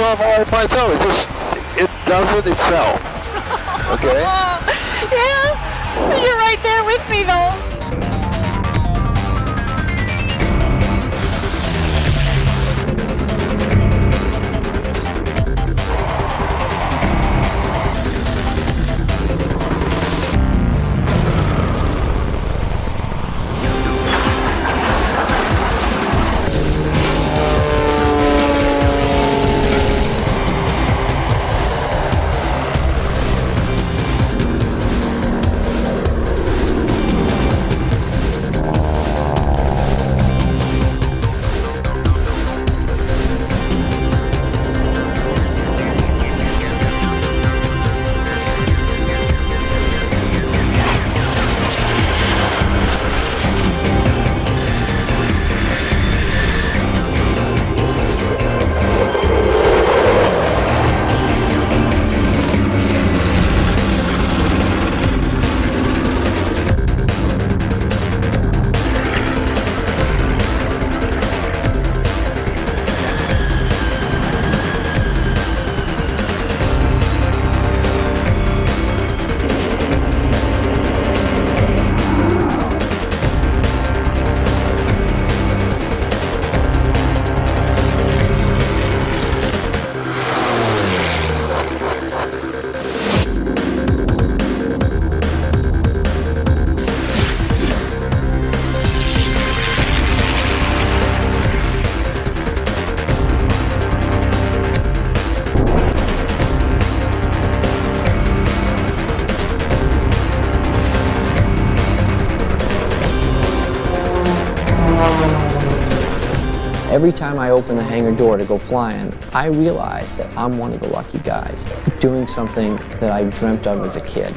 takes off all by itself. It does it itself. Okay? Yeah, you're right there with me though. Every time I open the hangar door to go flying, I realize that I'm one of the lucky guys doing something that I dreamt of as a kid.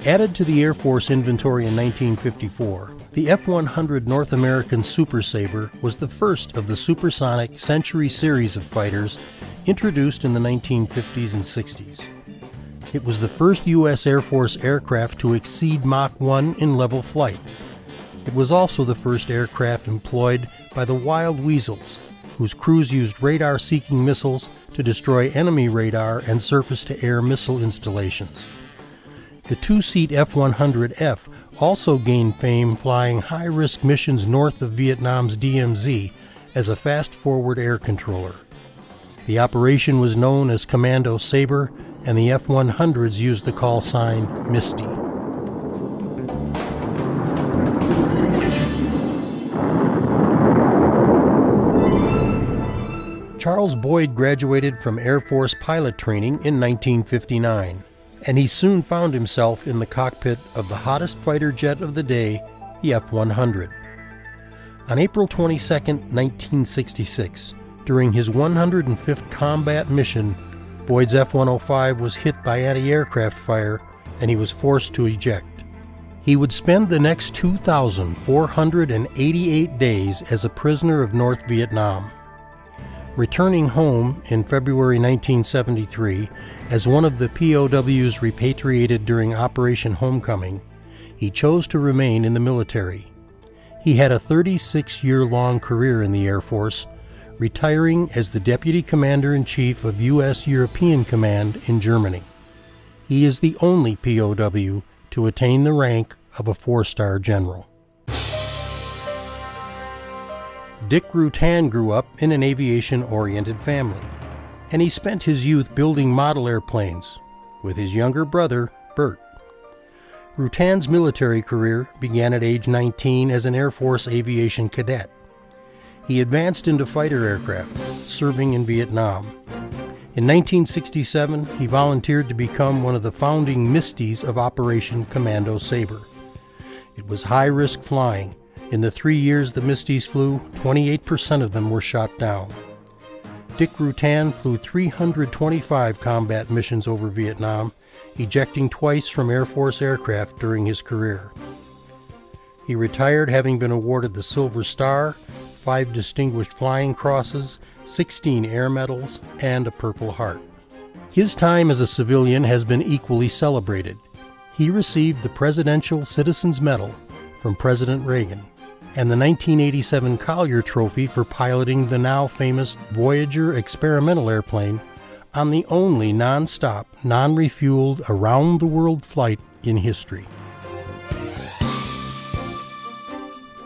Added to the Air Force inventory in 1954, the F-100 North American Super Sabre was the first of the supersonic Century series of fighters introduced in the 1950s and 60s. It was the first U.S. Air Force aircraft to exceed Mach 1 in level flight. It was also the first aircraft employed by the Wild Weasels, whose crews used radar-seeking missiles to destroy enemy radar and surface-to-air missile installations. The two-seat F-100F also gained fame flying high-risk missions north of Vietnam's DMZ as a fast-forward air controller. The operation was known as Commando Sabre, and the F-100s used the call sign Misty. Charles Boyd graduated from Air Force pilot training in 1959. And he soon found himself in the cockpit of the hottest fighter jet of the day, the F-100. On April 22, 1966, during his 105th combat mission, Boyd's F-105 was hit by anti-aircraft fire and he was forced to eject. He would spend the next 2,488 days as a prisoner of North Vietnam. Returning home in February 1973 as one of the POWs repatriated during Operation Homecoming, he chose to remain in the military. He had a 36-year-long career in the Air Force, retiring as the Deputy Commander-in-Chief of U.S. European Command in Germany. He is the only POW to attain the rank of a 4-star general. Dick Rutan grew up in an aviation-oriented family, and he spent his youth building model airplanes with his younger brother, Bert. Rutan's military career began at age 19 as an Air Force aviation cadet. He advanced into fighter aircraft, serving in Vietnam. In 1967, he volunteered to become one of the founding Misties of Operation Commando Sabre. It was high-risk flying. In the 3 years the Misties flew, 28% of them were shot down. Dick Rutan flew 325 combat missions over Vietnam, ejecting twice from Air Force aircraft during his career. He retired having been awarded the Silver Star, 5 Distinguished Flying Crosses, 16 Air Medals, and a Purple Heart. His time as a civilian has been equally celebrated. He received the Presidential Citizens Medal from President Reagan, and the 1987 Collier Trophy for piloting the now famous Voyager experimental airplane on the only non-stop, non-refueled, around-the-world flight in history.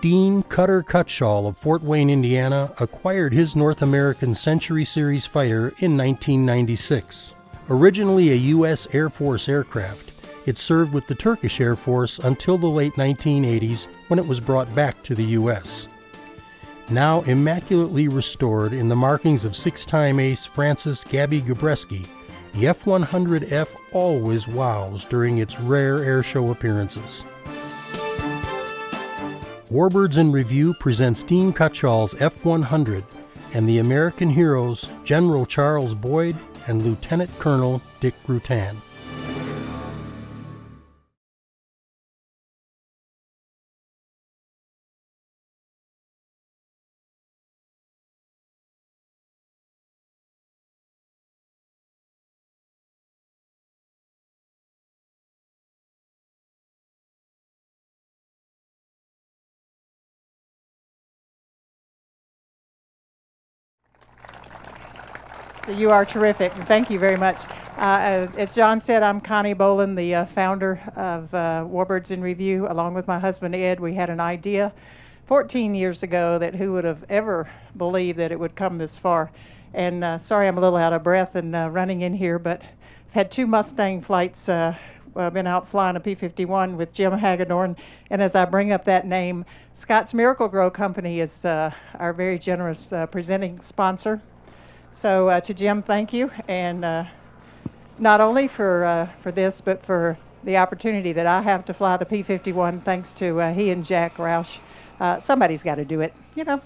Dean Cutter Cutshall of Fort Wayne, Indiana, acquired his North American Century Series fighter in 1996. Originally a U.S. Air Force aircraft, it served with the Turkish Air Force until the late 1980s when it was brought back to the U.S. Now immaculately restored in the markings of 6-time ace Francis Gabby Gabreski, the F-100F always wows during its rare airshow appearances. Warbirds in Review presents Dean Cutshall's F-100 and the American heroes General Charles Boyd and Lieutenant Colonel Dick Rutan. So you are terrific, and thank you very much. As John said, I'm Connie Boland, the founder of Warbirds in Review. Along with my husband Ed, we had an idea 14 years ago that who would have ever believed that it would come this far. And sorry I'm a little out of breath and running in here, but I've had 2 Mustang flights been out flying a P-51 with Jim Hagedorn. And as I bring up that name, Scott's Miracle Grow Company is our very generous presenting sponsor. So to Jim, thank you. And not only for this, but for the opportunity that I have to fly the P-51, thanks to he and Jack Roush. Somebody's got to do it, you know.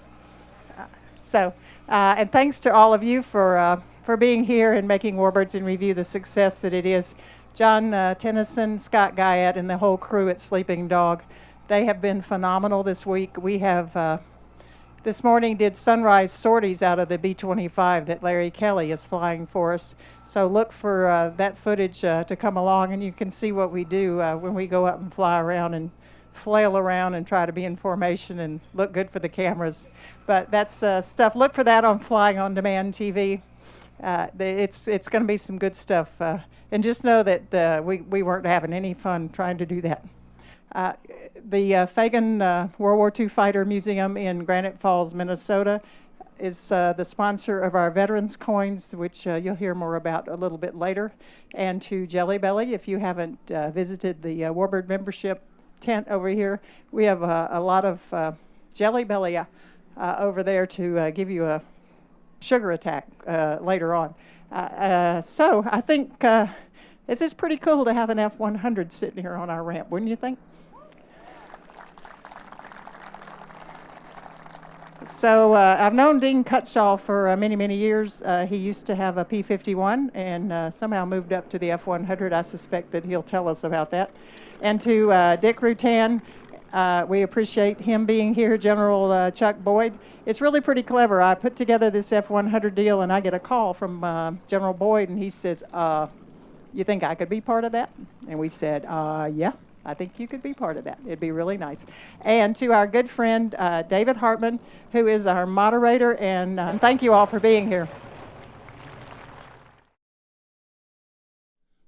And thanks to all of you for being here and making Warbirds in Review the success that it is. John Tennyson, Scott Guyette, and the whole crew at Sleeping Dog, they have been phenomenal this week. We have, this morning, did sunrise sorties out of the B-25 that Larry Kelly is flying for us. So look for that footage to come along, and you can see what we do when we go up and fly around and flail around and try to be in formation and look good for the cameras. But that's stuff. Look for that on Flying on Demand TV. It's going to be some good stuff. And just know that we weren't having any fun trying to do that. The Fagan World War II Fighter Museum in Granite Falls, Minnesota is the sponsor of our Veterans Coins, which you'll hear more about a little bit later. And to Jelly Belly, if you haven't visited the Warbird membership tent over here, we have a lot of Jelly Belly over there to give you a sugar attack later on. So I think it's just pretty cool to have an F-100 sitting here on our ramp, wouldn't you think? So I've known Dean Cutshaw for many, many years. He used to have a P-51 and somehow moved up to the F-100. I suspect that he'll tell us about that. And to Dick Rutan, we appreciate him being here, General Chuck Boyd. It's really pretty clever. I put together this F-100 deal, and I get a call from General Boyd, and he says, you think I could be part of that? And we said, yeah, I think you could be part of that. It'd be really nice. And to our good friend, David Hartman, who is our moderator, and thank you all for being here.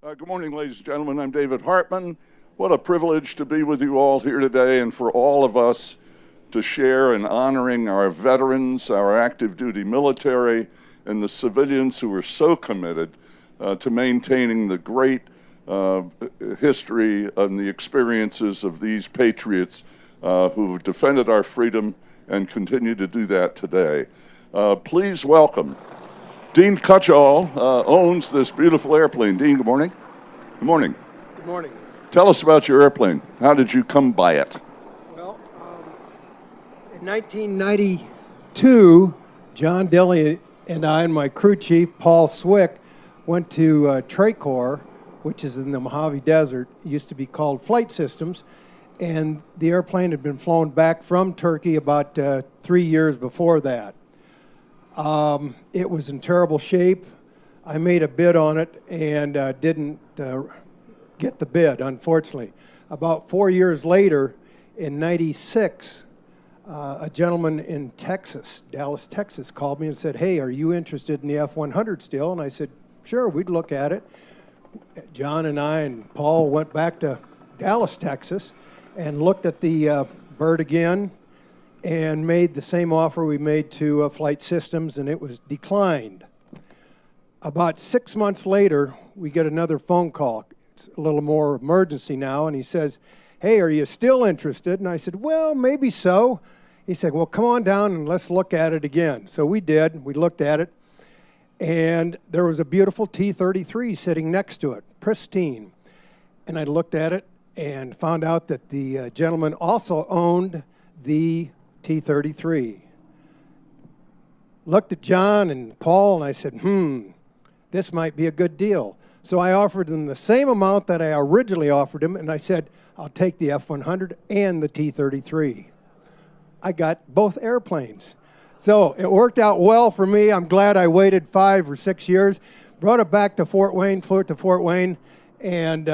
Good morning, ladies and gentlemen. I'm David Hartman. What a privilege to be with you all here today, and for all of us to share in honoring our veterans, our active duty military, and the civilians who are so committed to maintaining the great history and the experiences of these patriots who defended our freedom and continue to do that today. Please welcome Dean Cutshaw. Owns this beautiful airplane. Dean, good morning. Good morning. Good morning. Tell us about your airplane. How did you come by it? Well, in 1992, John Dilley and I and my crew chief, Paul Swick, went to Tracor, which is in the Mojave Desert. It used to be called Flight Systems, and the airplane had been flown back from Turkey about 3 years before that. It was in terrible shape. I made a bid on it and didn't get the bid, unfortunately. About 4 years later, in '96, a gentleman in Texas, Dallas, Texas, called me and said, hey, are you interested in the F-100 still? And I said, sure, we'd look at it. John and I and Paul went back to Dallas, Texas, and looked at the bird again and made the same offer we made to Flight Systems, and it was declined. About 6 months later, we get another phone call. It's a little more emergency now, and he says, hey, are you still interested? And I said, well, maybe so. He said, well, come on down and let's look at it again. So we did. We looked at it, and there was a beautiful T-33 sitting next to it, pristine. And I looked at it and found out that the gentleman also owned the T-33. Looked at John and Paul, and I said, this might be a good deal. So I offered them the same amount that I originally offered him, and I said, I'll take the F-100 and the T-33. I got both airplanes. So it worked out well for me. I'm glad I waited 5 or 6 years. Brought it back to Fort Wayne, flew it to Fort Wayne, and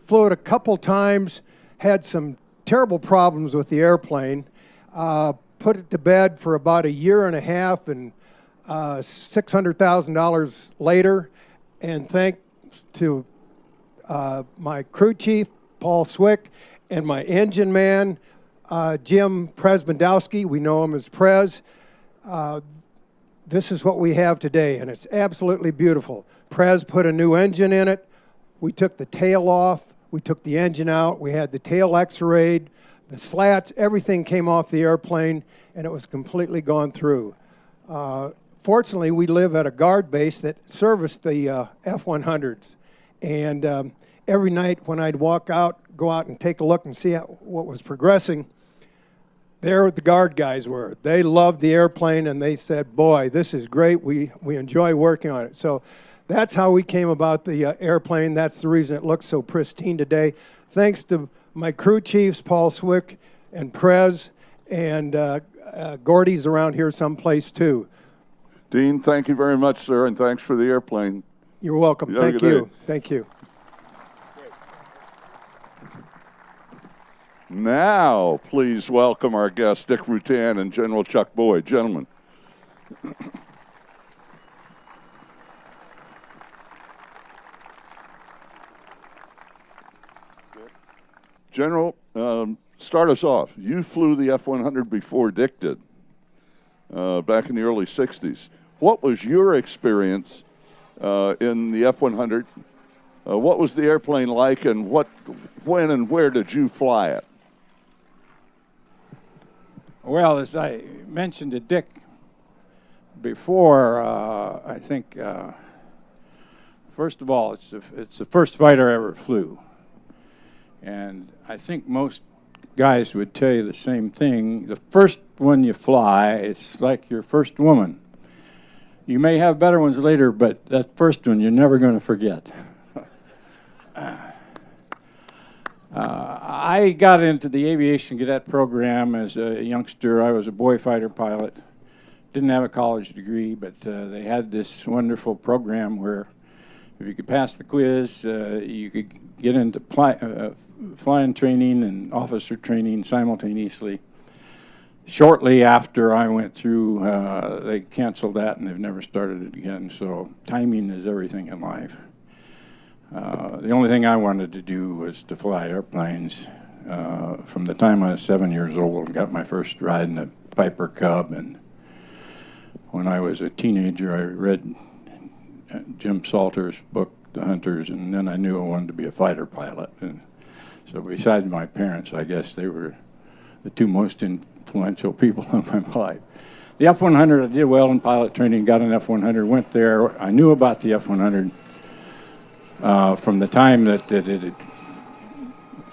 flew it a couple times, had some terrible problems with the airplane, put it to bed for about 1.5 years, and $600,000 later, and thanks to my crew chief, Paul Swick, and my engine man, Jim Presbendowski. We know him as Prez. This is what we have today, and it's absolutely beautiful. Prez put a new engine in it. We took the tail off, we took the engine out, we had the tail x-rayed, the slats, everything came off the airplane, and it was completely gone through. Fortunately, we live at a guard base that serviced the F-100s, and every night when I'd go out and take a look and see what was progressing, there the guard guys were. They loved the airplane, and they said, boy, this is great. We enjoy working on it. So that's how we came about the airplane. That's the reason it looks so pristine today. Thanks to my crew chiefs, Paul Swick and Prez, and Gordy's around here someplace too. Dean, thank you very much, sir, and thanks for the airplane. You're welcome. You have a Thank good you. day. Thank you. Now, please welcome our guests, Dick Rutan and General Chuck Boyd. Gentlemen. General, start us off. You flew the F-100 before Dick did, back in the early 60s. What was your experience in the F-100? What was the airplane like, and when and where did you fly it? Well, as I mentioned to Dick before, I think, first of all, it's the first fighter I ever flew. And I think most guys would tell you the same thing. The first one you fly, it's like your first woman. You may have better ones later, but that first one you're never going to forget. I got into the aviation cadet program as a youngster. I was a boy fighter pilot. Didn't have a college degree, but they had this wonderful program where if you could pass the quiz, you could get into flying training and officer training simultaneously. Shortly after I went through, they canceled that and they've never started it again. So timing is everything in life. The only thing I wanted to do was to fly airplanes. From the time I was 7 years old, got my first ride in a Piper Cub, and when I was a teenager, I read Jim Salter's book, The Hunters, and then I knew I wanted to be a fighter pilot. And so besides my parents, I guess they were the two most influential people in my life. The F-100, I did well in pilot training, got an F-100, went there. I knew about the F-100 from the time that it had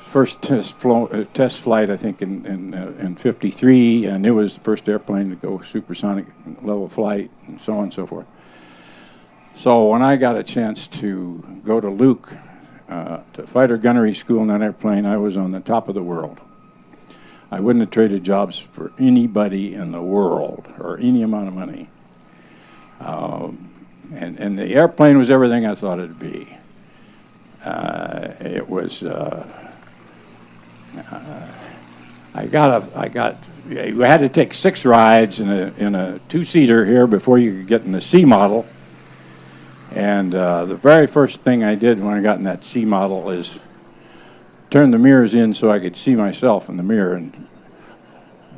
first test flight, I think, in 53, and it was the first airplane to go supersonic level flight, and so on and so forth. So when I got a chance to go to Luke, to fighter gunnery school in that airplane, I was on the top of the world. I wouldn't have traded jobs for anybody in the world or any amount of money. And the airplane was everything I thought it'd be. It was. You had to take 6 rides in a 2-seater here before you could get in the C model. And the very first thing I did when I got in that C model is turn the mirrors in so I could see myself in the mirror and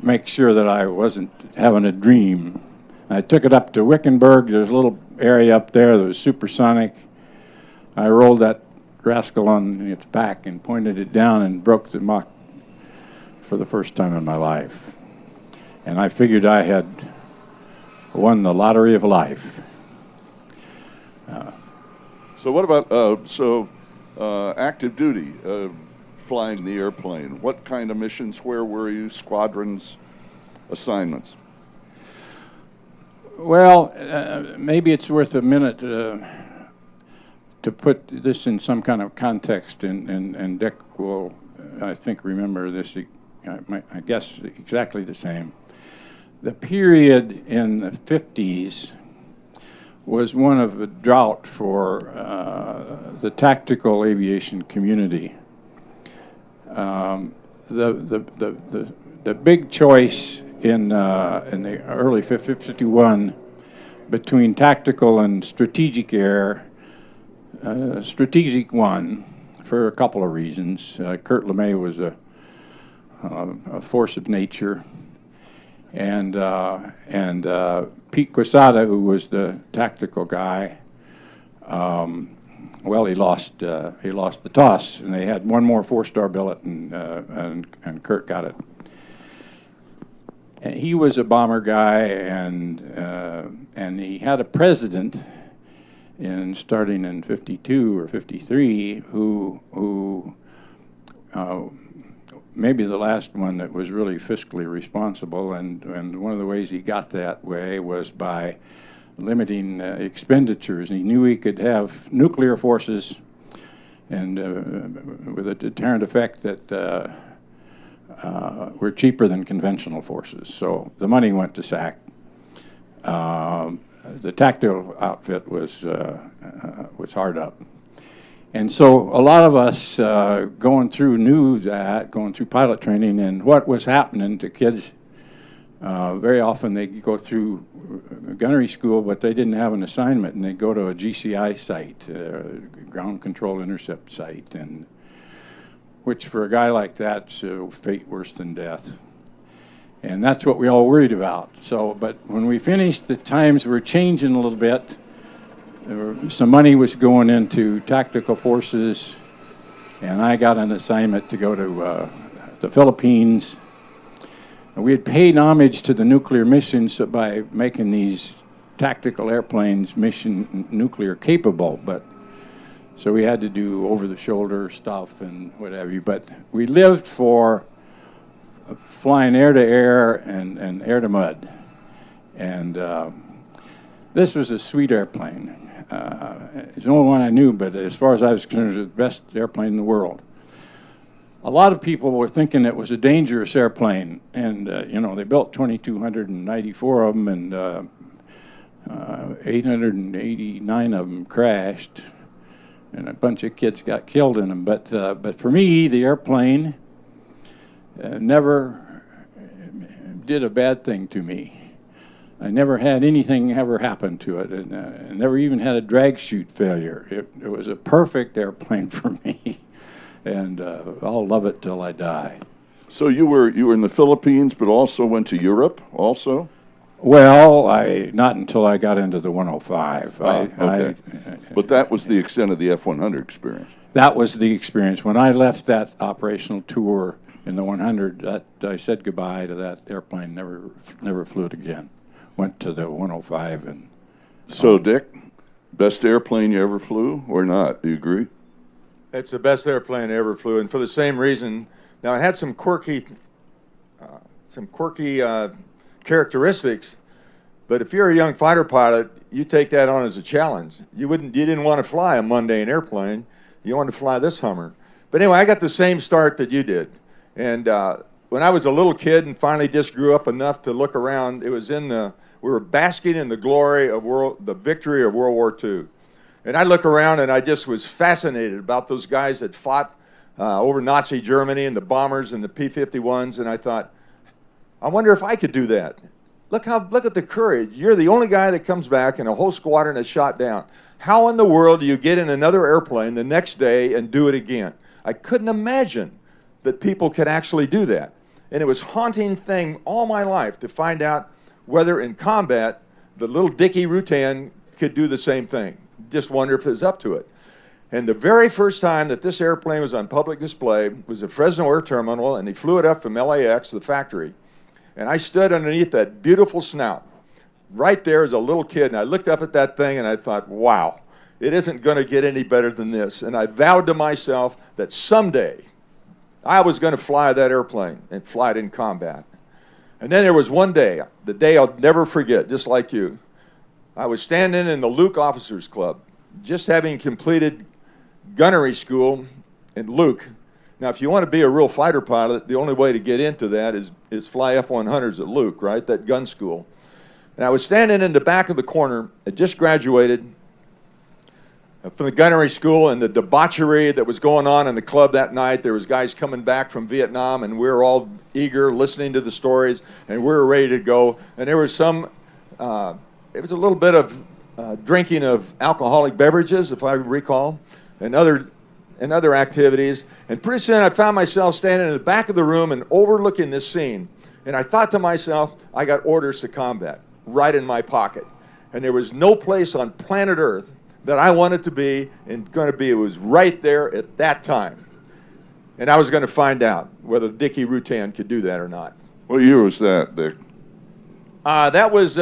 make sure that I wasn't having a dream. I took it up to Wickenburg. There's a little area up there that was supersonic. I rolled that rascal on its back and pointed it down and broke the Mach for the first time in my life. And I figured I had won the lottery of life. So what about active duty, flying the airplane? What kind of missions? Where were you? Squadrons, assignments? Well, maybe it's worth a minute to put this in some kind of context, and Dick will, I think, remember this, I guess, exactly the same. The period in the 50s was one of a drought for the tactical aviation community. The big choice in the early 51 between tactical and strategic air, strategic won for a couple of reasons. Kurt LeMay was a force of nature, and Pete Quesada, who was the tactical guy, well, he lost the toss, and they had one more 4-star billet, and Kurt got it. And he was a bomber guy, and he had a president starting in 52 or 53 who maybe the last one that was really fiscally responsible, and one of the ways he got that way was by limiting expenditures. He knew he could have nuclear forces and with a deterrent effect that were cheaper than conventional forces. So the money went to SAC. The tactical outfit was hard up. And so a lot of us going through pilot training and what was happening to kids. Very often they go through gunnery school, but they didn't have an assignment, and they go to a GCI site, ground control intercept site, and which for a guy like that's fate worse than death. And that's what we all worried about. So, but when we finished, the times were changing a little bit. Some money was going into tactical forces, and I got an assignment to go to the Philippines. And we had paid homage to the nuclear missions by making these tactical airplanes mission nuclear capable, but so we had to do over-the-shoulder stuff and whatever. But we lived for flying air-to-air and air-to-mud. And this was a sweet airplane. It's the only one I knew, but as far as I was concerned, it was the best airplane in the world. A lot of people were thinking it was a dangerous airplane, and they built 2,294 of them, and 889 of them crashed, and a bunch of kids got killed in them. But for me, the airplane never did a bad thing to me. I never had anything ever happen to it, and I never even had a drag chute failure. It was a perfect airplane for me, and I'll love it till I die. So you were in the Philippines, but also went to Europe also? Well, not until I got into the 105. Okay. But that was the extent of the F-100 experience. That was the experience. When I left that operational tour in the 100, I said goodbye to that airplane. Never flew it again. Went to the 105 and. So, Dick, best airplane you ever flew, or not? Do you agree? It's the best airplane I ever flew, and for the same reason. Now, it had some quirky characteristics, but if you're a young fighter pilot, you take that on as a challenge. You didn't want to fly a mundane airplane. You wanted to fly this Hummer. But anyway, I got the same start that you did, and when I was a little kid and finally just grew up enough to look around, it was we were basking in the glory of the victory of World War II. And I look around and I just was fascinated about those guys that fought over Nazi Germany and the bombers and the P-51s, and I thought, I wonder if I could do that. Look at the courage. You're the only guy that comes back and a whole squadron is shot down. How in the world do you get in another airplane the next day and do it again? I couldn't imagine that people could actually do that. And it was a haunting thing all my life to find out whether in combat the little Dickie Rutan could do the same thing. Just wonder if it was up to it. And the very first time that this airplane was on public display was at Fresno Air Terminal, and he flew it up from LAX, the factory. And I stood underneath that beautiful snout right there as a little kid, and I looked up at that thing and I thought, wow, it isn't going to get any better than this. And I vowed to myself that someday I was going to fly that airplane and fly it in combat. And then there was one day, the day I'll never forget, just like you. I was standing in the Luke Officers Club, just having completed gunnery school in Luke. Now, if you want to be a real fighter pilot, the only way to get into that is fly F-100s at Luke, right, that gun school. And I was standing in the back of the corner. I just graduated from the gunnery school, and the debauchery that was going on in the club that night. There was guys coming back from Vietnam, and we were all eager, listening to the stories, and we were ready to go. And there was it was a little bit of drinking of alcoholic beverages, if I recall, and other activities. And pretty soon I found myself standing in the back of the room and overlooking this scene. And I thought to myself, I got orders to combat right in my pocket. And there was no place on planet Earth that I wanted to be and going to be. It was right there at that time. And I was going to find out whether Dickie Rutan could do that or not. What year was that, Dick? That was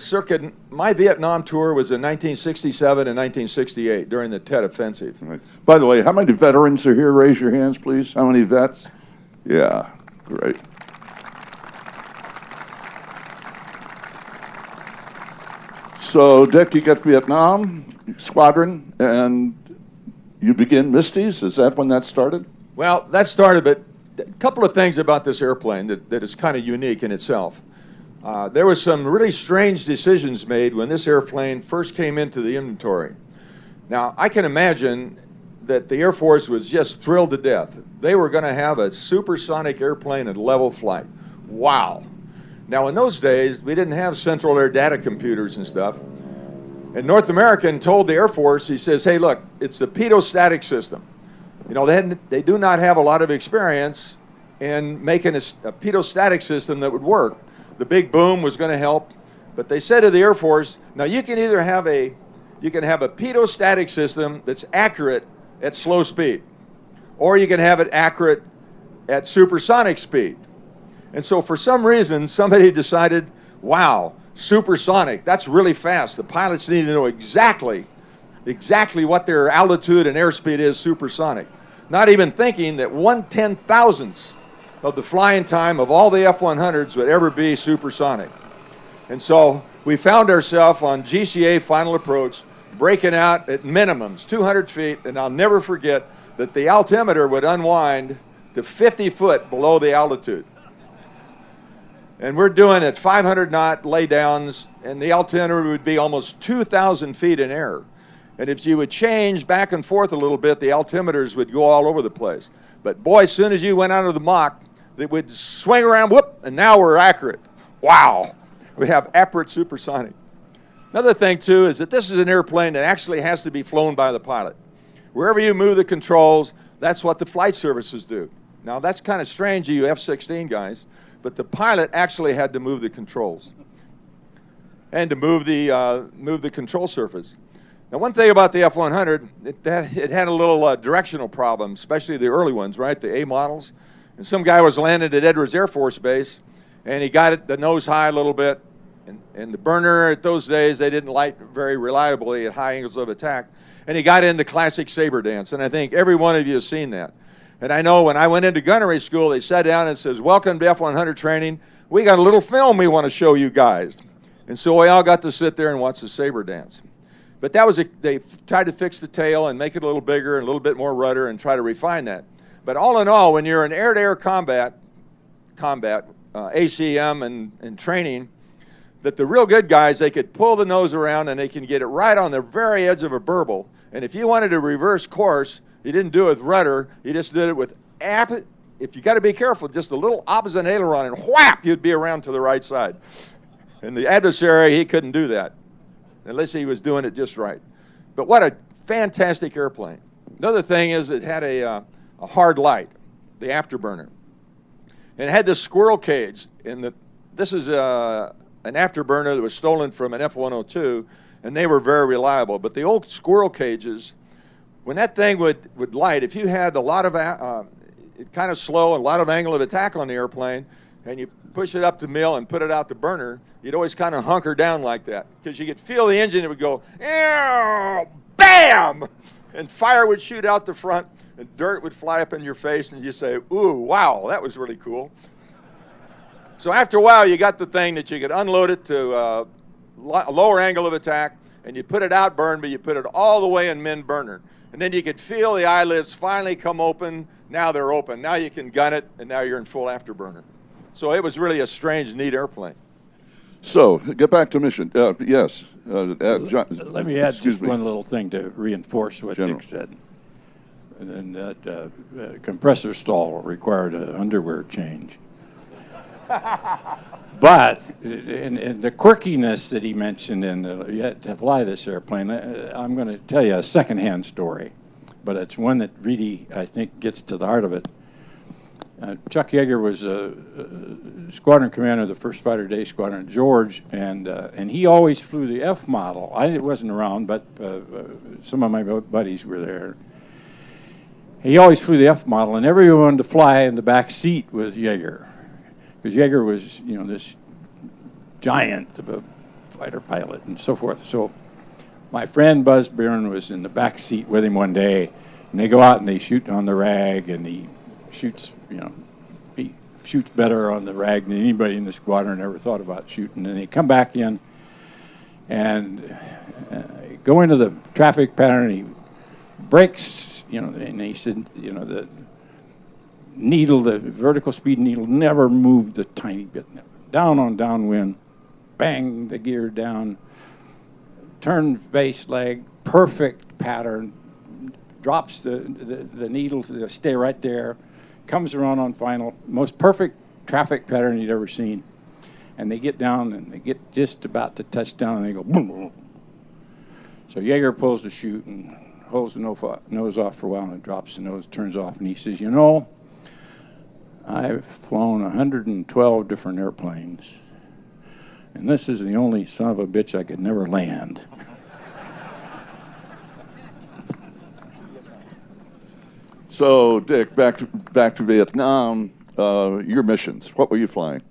circa, my Vietnam tour was in 1967 and 1968 during the Tet Offensive. Right. By the way, how many veterans are here? Raise your hands, please. How many vets? Yeah, great. So, Dick, you get Vietnam squadron, and you begin Misties. Is that when that started? Well, that started, but a couple of things about this airplane that is kind of unique in itself. There was some really strange decisions made when this airplane first came into the inventory. Now, I can imagine that the Air Force was just thrilled to death. They were going to have a supersonic airplane at level flight. Wow. Now, in those days, we didn't have central air data computers and stuff. And North American told the Air Force, he says, hey, look, it's the pedostatic system. You know, they do not have a lot of experience in making a pedostatic system that would work. The big boom was going to help, but they said to the Air Force, now you can either have a pedostatic system that's accurate at slow speed, or you can have it accurate at supersonic speed. And so for some reason, somebody decided, wow, supersonic, that's really fast. The pilots need to know exactly what their altitude and airspeed is supersonic. Not even thinking that 1/10,000th of the flying time of all the F-100s would ever be supersonic. And so we found ourselves on GCA final approach, breaking out at minimums, 200 feet, and I'll never forget that the altimeter would unwind to 50 foot below the altitude. And we're doing at 500 knot laydowns, and the altimeter would be almost 2,000 feet in air. And if you would change back and forth a little bit, the altimeters would go all over the place. But boy, as soon as you went out of the Mach, it would swing around, whoop, and now we're accurate. Wow, we have accurate supersonic. Another thing, too, is that this is an airplane that actually has to be flown by the pilot. Wherever you move the controls, that's what the flight services do. Now, that's kind of strange, you F-16 guys, but the pilot actually had to move the controls and to move the control surface. Now, one thing about the F-100, it had a little directional problem, especially the early ones, right, the A models. And some guy was landed at Edwards Air Force Base, and he got it the nose high a little bit. And the burner at those days, they didn't light very reliably at high angles of attack. And he got in the classic saber dance, and I think every one of you has seen that. And I know when I went into gunnery school, they sat down and says, welcome to F-100 training. We got a little film we want to show you guys. And so we all got to sit there and watch the saber dance. But that was they tried to fix the tail and make it a little bigger and a little bit more rudder and try to refine that. But all in all, when you're in air-to-air combat, ACM and training, that the real good guys, they could pull the nose around and they can get it right on the very edge of a burble. And if you wanted to reverse course, you didn't do it with rudder, you just did it with, if you got to be careful, just a little opposite aileron and whap, you'd be around to the right side. And the adversary, he couldn't do that, unless he was doing it just right. But what a fantastic airplane. Another thing is it had a hard light, the afterburner. And it had this squirrel cage. And this is an afterburner that was stolen from an F-102, and they were very reliable. But the old squirrel cages, when that thing would light, if you had a lot of, kind of slow and a lot of angle of attack on the airplane, and you push it up to mill and put it out to burner, you'd always kind of hunker down like that. Because you could feel the engine, it would go, ew, bam! And fire would shoot out the front, and dirt would fly up in your face, and you say, ooh, wow, that was really cool. So after a while, you got the thing that you could unload it to a lower angle of attack, and you put it out burn, but you put it all the way in min burner. And then you could feel the eyelids finally come open. Now they're open. Now you can gun it, and now you're in full afterburner. So it was really a strange, neat airplane. So, get back to mission. Yes. John, let me add just one little thing to reinforce what Dick said. And that compressor stall required an underwear change. But in the quirkiness that he mentioned you had to fly this airplane, I'm going to tell you a secondhand story, but it's one that really, I think, gets to the heart of it. Chuck Yeager was squadron commander of the 1st Fighter Day Squadron at George, and he always flew the F model. I wasn't around, but some of my buddies were there. He always flew the F model, and everyone wanted to fly in the back seat with Yeager, because Yeager was, this giant of a fighter pilot and so forth. So my friend Buzz Byrne was in the back seat with him one day, and they go out and they shoot on the rag, and he shoots, he shoots better on the rag than anybody in the squadron ever thought about shooting. And they come back in and go into the traffic pattern, and he breaks, and he said, the needle, the vertical speed needle never moved a tiny bit. Down on downwind, bang, the gear down, turn base leg, perfect pattern, drops the needle to stay right there, comes around on final, most perfect traffic pattern you'd ever seen. And they get down and they get just about to touch down and they go boom, boom. So Yeager pulls the chute and holds the nose off for a while and drops the nose, turns off, and he says, I've flown 112 different airplanes, and this is the only son of a bitch I could never land. So, Dick, back to Vietnam. Your missions. What were you flying?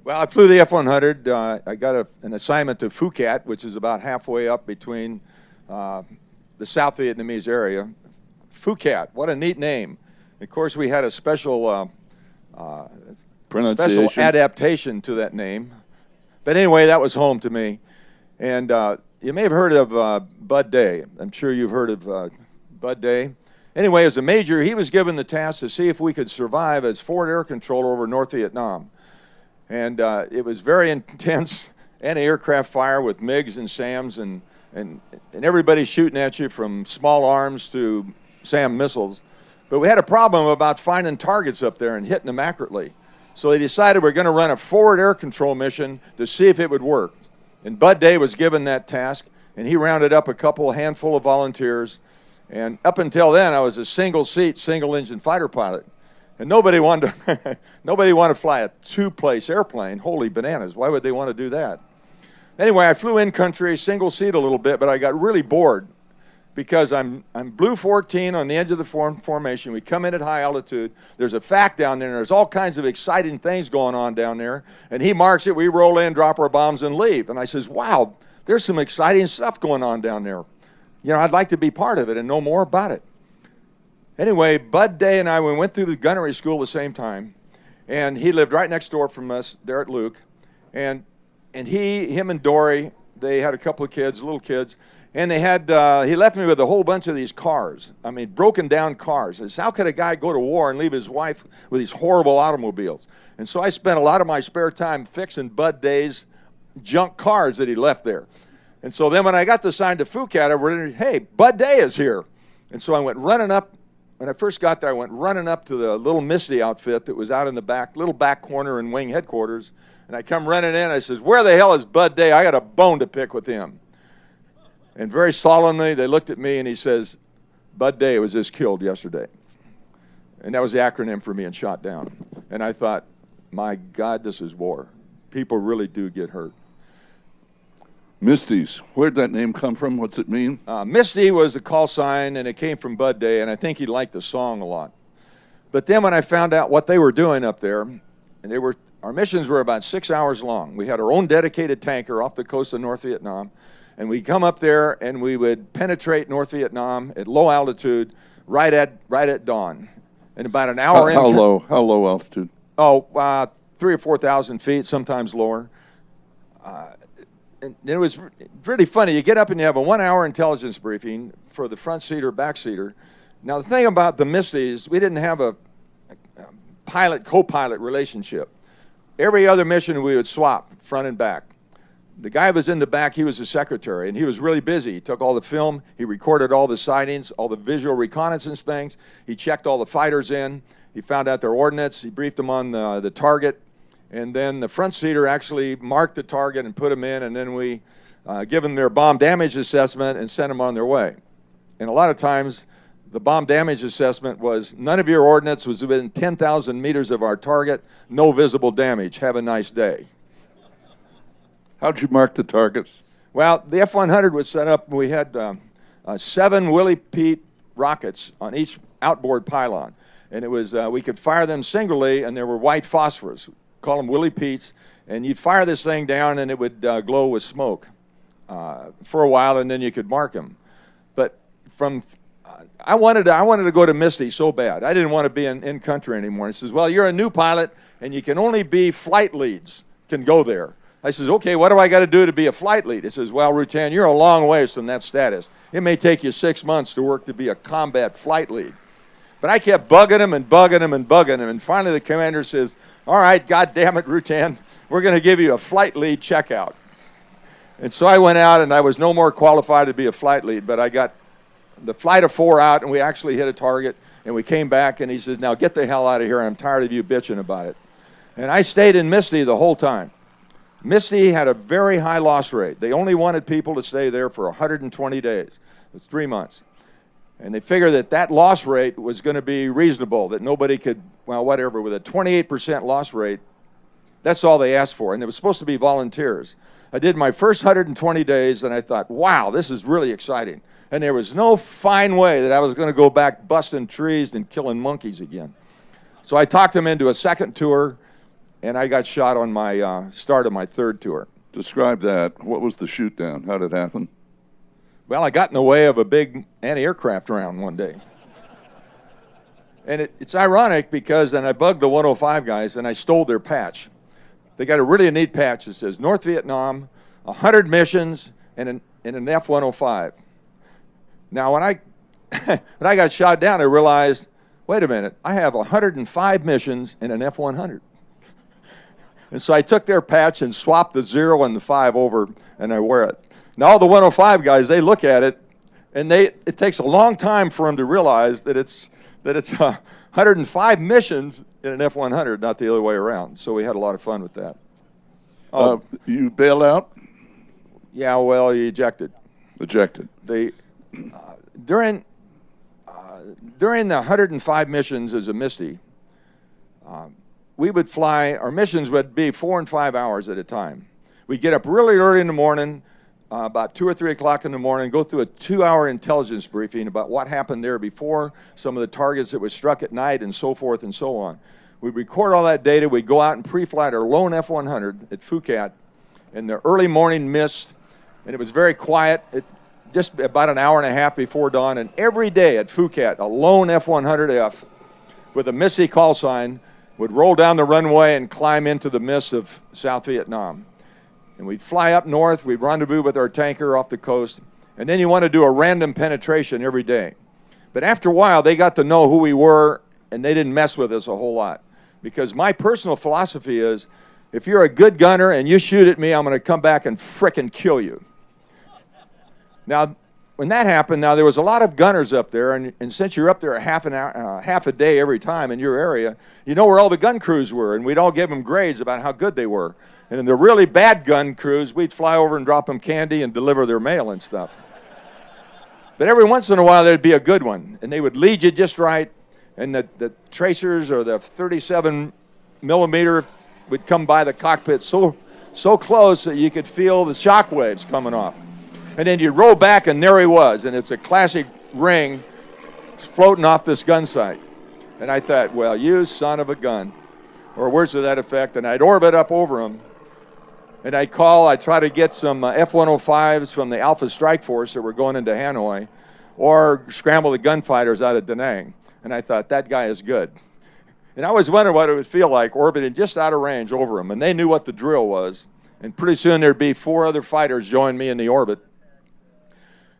Well, I flew the F-100. I got an assignment to Phuket, which is about halfway up between the South Vietnamese area. Phuket, what a neat name. Of course, we had a special adaptation to that name. But anyway, that was home to me. And you may have heard of Bud Day. I'm sure you've heard of Bud Day. Anyway, as a major, he was given the task to see if we could survive as forward air controller over North Vietnam. And it was very intense anti-aircraft fire with MiGs and SAMs and everybody shooting at you from small arms to SAM missiles. But we had a problem about finding targets up there and hitting them accurately. So they decided we're going to run a forward air control mission to see if it would work. And Bud Day was given that task, and he rounded up a handful of volunteers. And up until then, I was a single-seat, single-engine fighter pilot. And nobody wanted to fly a two-place airplane. Holy bananas, why would they want to do that? Anyway, I flew in-country, single-seat a little bit, but I got really bored because I'm blue 14 on the edge of the formation. We come in at high altitude. There's a FAC down there, and there's all kinds of exciting things going on down there. And he marks it, we roll in, drop our bombs, and leave. And I says, wow, there's some exciting stuff going on down there. I'd like to be part of it and know more about it. Anyway, Bud Day and I, we went through the gunnery school at the same time, and he lived right next door from us there at Luke. And him and Dory, they had a couple of kids, little kids, and they had, he left me with a whole bunch of these cars. I mean, broken down cars. It's, how could a guy go to war and leave his wife with these horrible automobiles? And so I spent a lot of my spare time fixing Bud Day's junk cars that he left there. And so then when I got assigned to Phuket, I read, hey, Bud Day is here. And so I went running up. When I first got there, I went running up to the little Misty outfit that was out in the back, little back corner in wing headquarters. And I come running in. I says, where the hell is Bud Day? I got a bone to pick with him. And very solemnly, they looked at me, and he says, Bud Day was just killed yesterday. And that was the acronym for being shot down. And I thought, my God, this is war. People really do get hurt. Misty's, where'd that name come from? What's it mean? Misty was the call sign, and it came from Bud Day, and I think he liked the song a lot. But then when I found out what they were doing up there, and our missions were about 6 hours long. We had our own dedicated tanker off the coast of North Vietnam, and we'd come up there, and we would penetrate North Vietnam at low altitude right at dawn. And about an hour How low altitude? 3,000 or 4,000 feet, sometimes lower. And it was really funny. You get up and you have a 1 hour intelligence briefing for the front seater, back seater. Now, the thing about the Misty is we didn't have a pilot-co-pilot relationship. Every other mission we would swap front and back. The guy who was in the back, he was the secretary, and he was really busy. He took all the film. He recorded all the sightings, all the visual reconnaissance things. He checked all the fighters in. He found out their ordnance. He briefed them on the target. And then the front seater actually marked the target and put them in, and then we give them their bomb damage assessment and sent them on their way. And a lot of times, The bomb damage assessment was none of your ordnance was within 10,000 meters of our target, no visible damage. Have a nice day. How'd you mark the targets? Well, the F-100 was set up, we had 7 Willie Pete rockets on each outboard pylon. And it was, we could fire them singly, and there were white phosphorus. Call them Willie Pete's. And you'd fire this thing down, and it would glow with smoke for a while, and then you could mark them. But from, I wanted to go to Misty so bad. I didn't want to be in country anymore. He says, well, you're a new pilot, and you can only be flight leads can go there. I says, okay, what do I got to do to be a flight lead? He says, well, Rutan, you're a long ways from that status. It may take you 6 months to work to be a combat flight lead. But I kept bugging him and bugging him and bugging him, and finally the commander says, all right, God damn it, Rutan, we're going to give you a flight lead checkout. And so I went out, and I was no more qualified to be a flight lead, but I got the flight of 4 out, and we actually hit a target, and we came back, and he says, now get the hell out of here. I'm tired of you bitching about it. And I stayed in Misty the whole time. Misty had a very high loss rate. They only wanted people to stay there for 120 days. It was 3 months. And they figured that that loss rate was going to be reasonable, that nobody could, well, whatever, with a 28% loss rate, that's all they asked for. And it was supposed to be volunteers. I did my first 120 days, and I thought, wow, this is really exciting. And there was no fine way that I was going to go back busting trees and killing monkeys again. So I talked them into a second tour, and I got shot on my start of my third tour. Describe that. What was the shoot down? How did it happen? Well, I got in the way of a big anti-aircraft round one day. And it's ironic because then I bugged the 105 guys and I stole their patch. They got a really neat patch that says North Vietnam, 100 missions, and an F-105. Now, when I got shot down, I realized, wait a minute, I have 105 missions and an F-100. And so I took their patch and swapped the 0 and the 5 over, and I wear it. Now, all the 105 guys, they look at it, and it takes a long time for them to realize that it's 105 missions in an F-100, not the other way around. So we had a lot of fun with that. You bail out? Yeah, well, you ejected. Ejected. During the 105 missions as a Misty, we would fly, our missions would be 4 and 5 hours at a time. We'd get up really early in the morning, about 2 or 3 o'clock in the morning, go through a 2-hour intelligence briefing about what happened there before, some of the targets that were struck at night, and so forth and so on. We'd record all that data. We'd go out and pre-flight our lone F-100 at Phuket in the early morning mist, and it was very quiet, just about an hour and a half before dawn, and every day at Phuket, a lone F-100F with a Misty call sign would roll down the runway and climb into the mist of South Vietnam. And we'd fly up north, we'd rendezvous with our tanker off the coast, and then you want to do a random penetration every day. But after a while, they got to know who we were, and they didn't mess with us a whole lot. Because my personal philosophy is, if you're a good gunner and you shoot at me, I'm going to come back and frickin' kill you. Now, when that happened, now there was a lot of gunners up there, and since you're up there half a day every time in your area, you know where all the gun crews were, and we'd all give them grades about how good they were. And in the really bad gun crews, we'd fly over and drop them candy and deliver their mail and stuff. But every once in a while, there'd be a good one, and they would lead you just right, and the tracers or the 37 millimeter would come by the cockpit so close that you could feel the shock waves coming off. And then you'd roll back, and there he was, and it's a classic ring floating off this gun sight. And I thought, well, you son of a gun, or words to that effect, and I'd orbit up over him, and I'd try to get some F-105s from the Alpha Strike Force that were going into Hanoi, or scramble the gunfighters out of Da Nang. And I thought, that guy is good. And I always wondered what it would feel like orbiting just out of range over him, and they knew what the drill was. And pretty soon there'd be 4 other fighters join me in the orbit.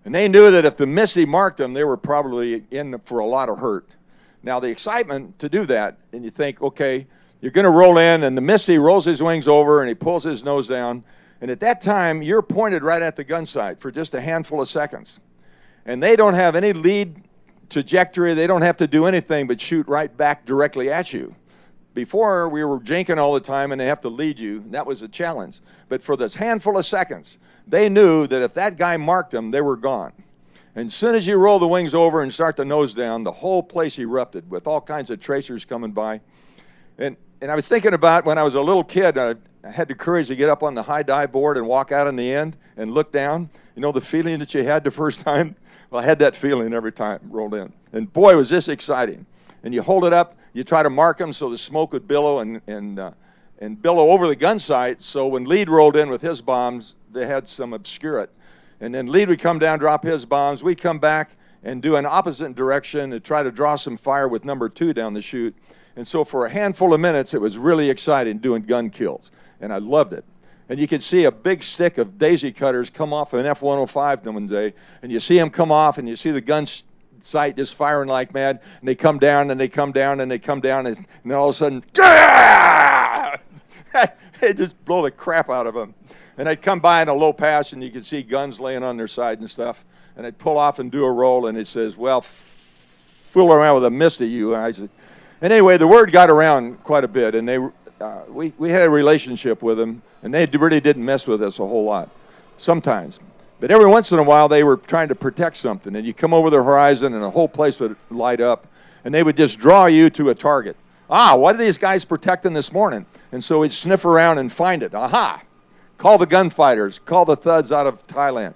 And they knew that if the Misty marked them, they were probably in for a lot of hurt. Now, the excitement to do that, and you think, okay, you're going to roll in, and the Misty rolls his wings over, and he pulls his nose down. And at that time, you're pointed right at the gun sight for just a handful of seconds. And they don't have any lead trajectory. They don't have to do anything but shoot right back directly at you. Before, we were jinking all the time, and they have to lead you. And that was a challenge. But for this handful of seconds, they knew that if that guy marked them, they were gone. And as soon as you roll the wings over and start the nose down, the whole place erupted with all kinds of tracers coming by. And I was thinking about when I was a little kid, I had the courage to get up on the high dive board and walk out in the end and look down. You know the feeling that you had the first time? Well, I had that feeling every time it rolled in. And boy, was this exciting. And you hold it up, you try to mark them so the smoke would billow and billow over the gun sight, so when Lead rolled in with his bombs, they had some obscure it. And then Lead would come down, drop his bombs. We'd come back and do an opposite direction and try to draw some fire with number 2 down the chute. And so for a handful of minutes, it was really exciting doing gun kills. And I loved it. And you could see a big stick of daisy cutters come off of an F-105 one day. And you see them come off, and you see the gun sight just firing like mad. And they come down, and they come down, and they come down. And then all of a sudden, they just blow the crap out of them. And I'd come by in a low pass, and you could see guns laying on their side and stuff. And I'd pull off and do a roll, and it says, well, fool around with a Misty, you. And I said, and anyway, the word got around quite a bit, and we had a relationship with them, and they really didn't mess with us a whole lot, sometimes. But every once in a while, they were trying to protect something, and you come over the horizon, and the whole place would light up, and they would just draw you to a target. What are these guys protecting this morning? And so we'd sniff around and find it. Aha! Call the gunfighters, call the thuds out of Thailand.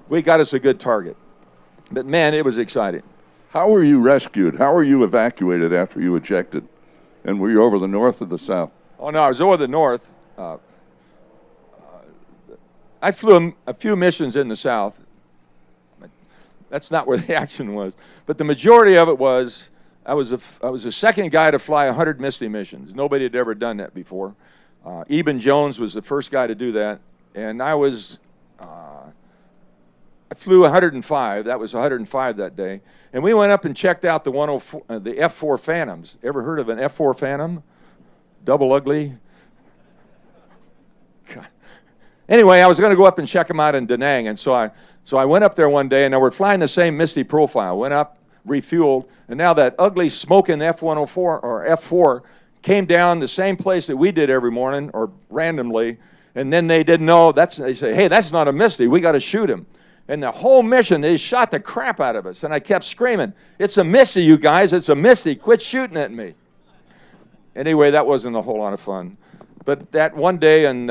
We got us a good target. But man, it was exciting. How were you rescued? How were you evacuated after you ejected? And were you over the north or the south? Oh, no, I was over the north. I flew a few missions in the south. That's not where the action was. But the majority of it was, I was the second guy to fly 100 Misty missions. Nobody had ever done that before. Eben Jones was the first guy to do that. And I flew 105. That was 105 that day. And we went up and checked out the F4 Phantoms. Ever heard of an F4 Phantom? Double ugly? God. Anyway, I was going to go up and check them out in Da Nang. And so I went up there one day, and they were flying the same Misty profile. Went up, refueled, and now that ugly smoking F-104 or F4 came down the same place that we did every morning or randomly, and then they didn't know. They say, hey, that's not a Misty. We got to shoot him. And the whole mission, they shot the crap out of us. And I kept screaming, it's a Misty, you guys. It's a Misty. Quit shooting at me. Anyway, that wasn't a whole lot of fun. But that one day in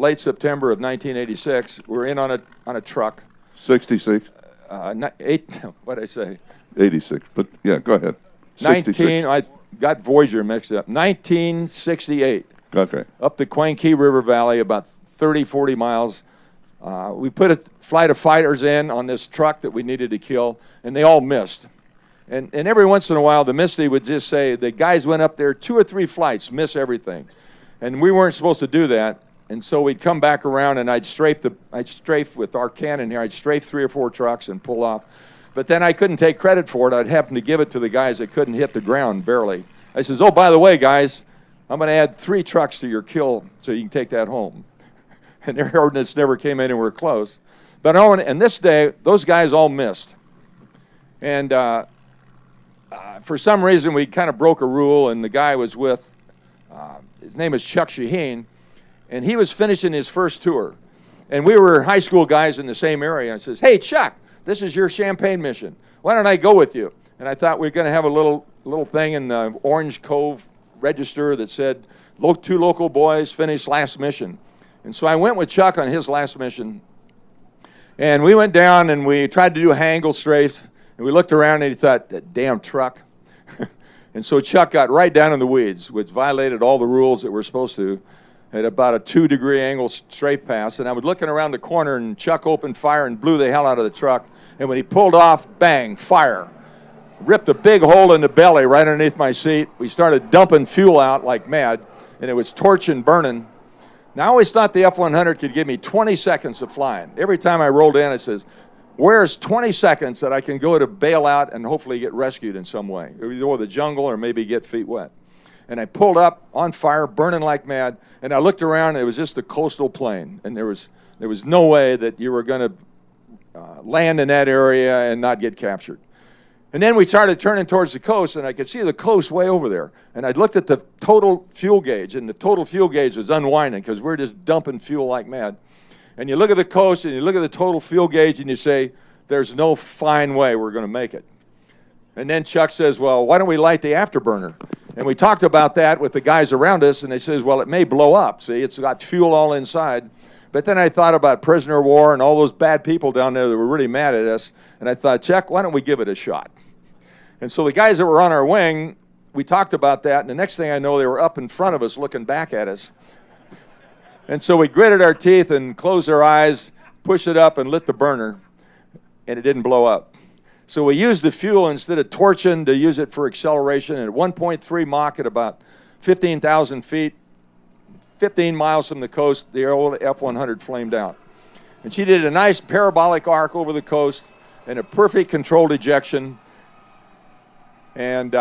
late September of 1986, we were in on a truck. 66? What'd I say? 86. But, yeah, go ahead. 19, I got Voyager mixed up. 1968. Okay. Up the Quang Key River Valley, about 30, 40 miles. We put a flight of fighters in on this truck that we needed to kill, and they all missed. And every once in a while, the Misty would just say, the guys went up there 2 or 3 flights, miss everything. And we weren't supposed to do that. And so we'd come back around, and I'd strafe with our cannon here. I'd strafe 3 or 4 trucks and pull off. But then I couldn't take credit for it. I'd happen to give it to the guys that couldn't hit the ground barely. I says, oh, by the way, guys, I'm going to add 3 trucks to your kill so you can take that home. And their ordnance never came anywhere close. But and this day, those guys all missed. And for some reason, we kind of broke a rule, and the guy was with, his name is Chuck Shaheen, and he was finishing his first tour. And we were high school guys in the same area. And I says, hey, Chuck, this is your Champagne mission. Why don't I go with you? And I thought we were going to have a little thing in the Orange Cove register that said, 2 local boys finished last mission. And so I went with Chuck on his last mission. And we went down, and we tried to do a angle strafe. And we looked around, and he thought, that damn truck. And so Chuck got right down in the weeds, which violated all the rules that we're supposed to, at about a 2-degree angle strafe pass. And I was looking around the corner, and Chuck opened fire and blew the hell out of the truck. And when he pulled off, bang, fire. Ripped a big hole in the belly right underneath my seat. We started dumping fuel out like mad, and it was torching, burning. Now, I always thought the F-100 could give me 20 seconds of flying. Every time I rolled in, it says, where's 20 seconds that I can go to bail out and hopefully get rescued in some way, either the jungle or maybe get feet wet. And I pulled up on fire, burning like mad, and I looked around, and it was just a coastal plain, and there was no way that you were going to land in that area and not get captured. And then we started turning towards the coast, and I could see the coast way over there. And I looked at the total fuel gauge, and the total fuel gauge was unwinding because we're just dumping fuel like mad. And you look at the coast, and you look at the total fuel gauge, and you say, there's no fine way we're going to make it. And then Chuck says, well, why don't we light the afterburner? And we talked about that with the guys around us, and they says, well, it may blow up. See, it's got fuel all inside. But then I thought about prisoner of war and all those bad people down there that were really mad at us, and I thought, Chuck, why don't we give it a shot? And so the guys that were on our wing, we talked about that, and the next thing I know, they were up in front of us looking back at us. And so we gritted our teeth and closed our eyes, pushed it up, and lit the burner, and it didn't blow up. So we used the fuel instead of torching to use it for acceleration. And at 1.3 Mach at about 15,000 feet, 15 miles from the coast, the old F-100 flamed out. And she did a nice parabolic arc over the coast and a perfect controlled ejection. And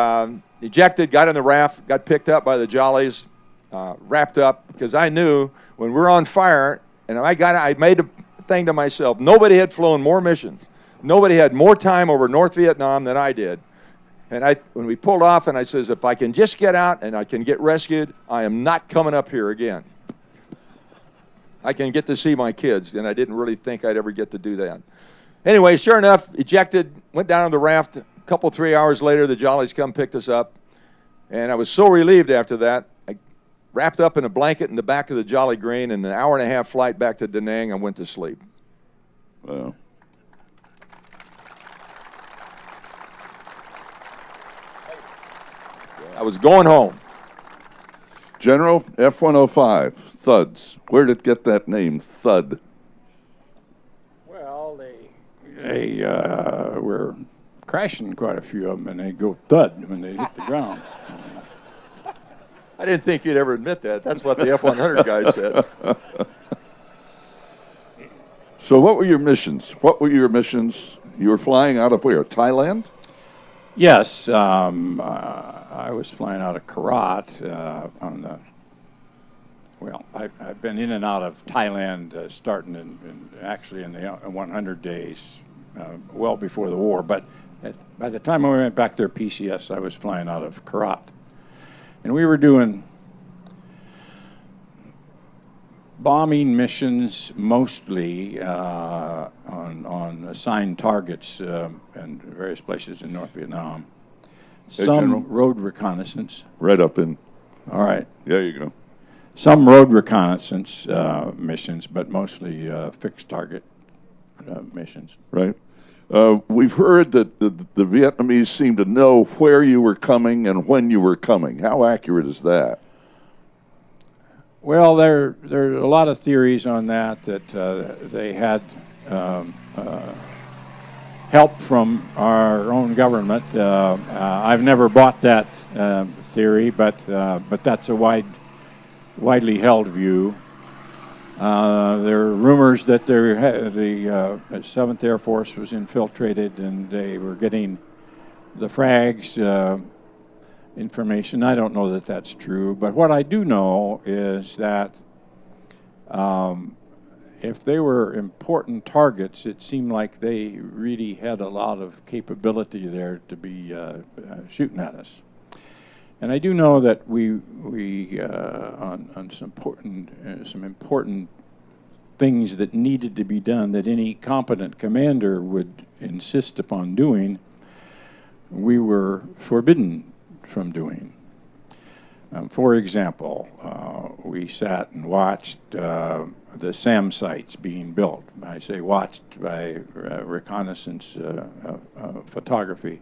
ejected, got in the raft, got picked up by the Jollies, wrapped up, because I knew when we're on fire, and I made a thing to myself, nobody had flown more missions. Nobody had more time over North Vietnam than I did. And when we pulled off, and I says, if I can just get out and I can get rescued, I am not coming up here again. I can get to see my kids, and I didn't really think I'd ever get to do that. Anyway, sure enough, ejected, went down on the raft. A couple, 3 hours later, the Jollies come picked us up. And I was so relieved after that. I wrapped up in a blanket in the back of the Jolly Green, and an hour-and-a-half flight back to Da Nang, I went to sleep. Wow. I was going home. General, F-105, Thuds. Where did it get that name, Thud? Well, they were crashing quite a few of them, and they'd go thud when they hit the ground. I didn't think you'd ever admit that. That's what the F-100 guy said. So what were your missions? You were flying out of where, Thailand? Yes, I was flying out of Karat on the. Well, I've been in and out of Thailand starting actually in the 100 days, well before the war. But by the time I went back there, PCS, I was flying out of Karat, and we were doing bombing missions mostly on assigned targets in various places in North Vietnam. Some General? road reconnaissance. Right up in. All right. There you go. Some road reconnaissance missions, but mostly fixed target missions. Right. We've heard that the Vietnamese seem to know where you were coming and when you were coming. How accurate is that? Well, there are a lot of theories on that they had help from our own government. I've never bought that theory, but that's a widely held view. There are rumors that the 7th Air Force was infiltrated and they were getting the frags information. I don't know that that's true, but what I do know is that if they were important targets, it seemed like they really had a lot of capability there to be shooting at us. And I do know that we on some important things that needed to be done that any competent commander would insist upon doing, we were forbidden from doing. For example, we sat and watched the SAM sites being built. I say watched by reconnaissance photography.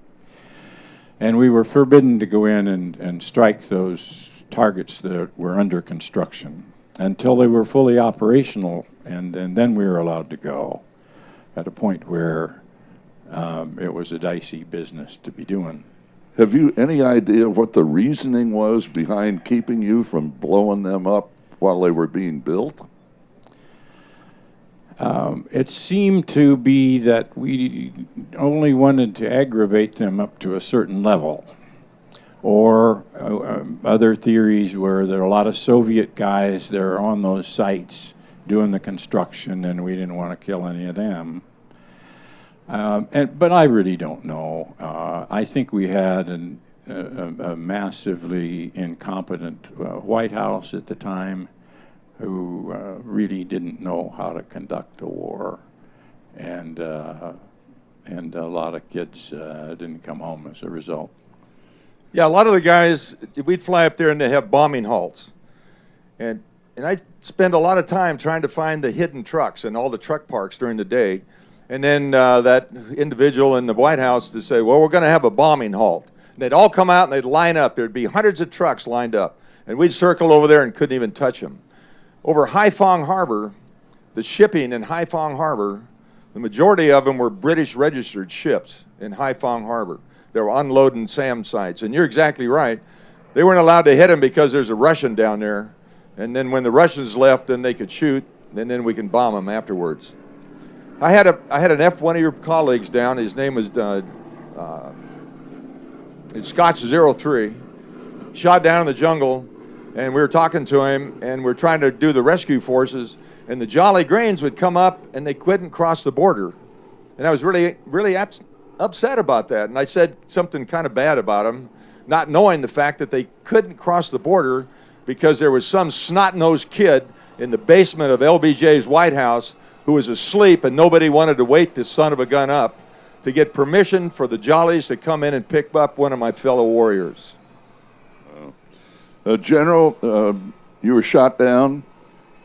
And we were forbidden to go in and strike those targets that were under construction until they were fully operational, and then we were allowed to go at a point where it was a dicey business to be doing. Have you any idea what the reasoning was behind keeping you from blowing them up while they were being built? It seemed to be that we only wanted to aggravate them up to a certain level. Or other theories were there are a lot of Soviet guys that are on those sites doing the construction, and we didn't want to kill any of them. But I really don't know. I think we had a massively incompetent White House at the time who really didn't know how to conduct a war. And and a lot of kids didn't come home as a result. Yeah, a lot of the guys, we'd fly up there and they'd have bombing halts. And I spend a lot of time trying to find the hidden trucks and all the truck parks during the day. And then that individual in the White House to say, well, we're going to have a bombing halt. And they'd all come out and they'd line up. There'd be hundreds of trucks lined up. And we'd circle over there and couldn't even touch them. Over Haiphong Harbor, the shipping in Haiphong Harbor, the majority of them were British registered ships in Haiphong Harbor. They were unloading SAM sites. And you're exactly right. They weren't allowed to hit them because there's a Russian down there. And then when the Russians left, then they could shoot, and then we can bomb them afterwards. I had an F, one of your colleagues down. His name was Scotch 03. Shot down in the jungle, and we were talking to him, and we were trying to do the rescue forces, and the Jolly Grains would come up, and they couldn't cross the border. And I was really, really upset about that. And I said something kind of bad about them, not knowing the fact that they couldn't cross the border because there was some snot-nosed kid in the basement of LBJ's White House who was asleep, and nobody wanted to wake this son of a gun up to get permission for the Jollies to come in and pick up one of my fellow warriors. General, you were shot down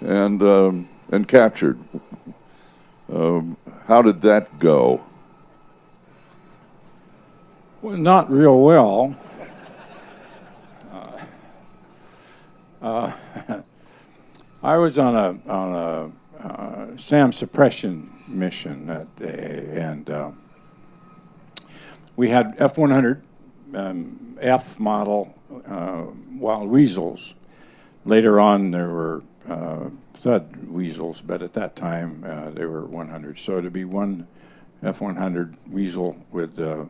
and captured. How did that go? Well, not real well. I was on a SAM suppression mission that day, and we had F-100 F model wild weasels. Later on, there were Thud weasels, but at that time they were 100. So to be one F-100 weasel with the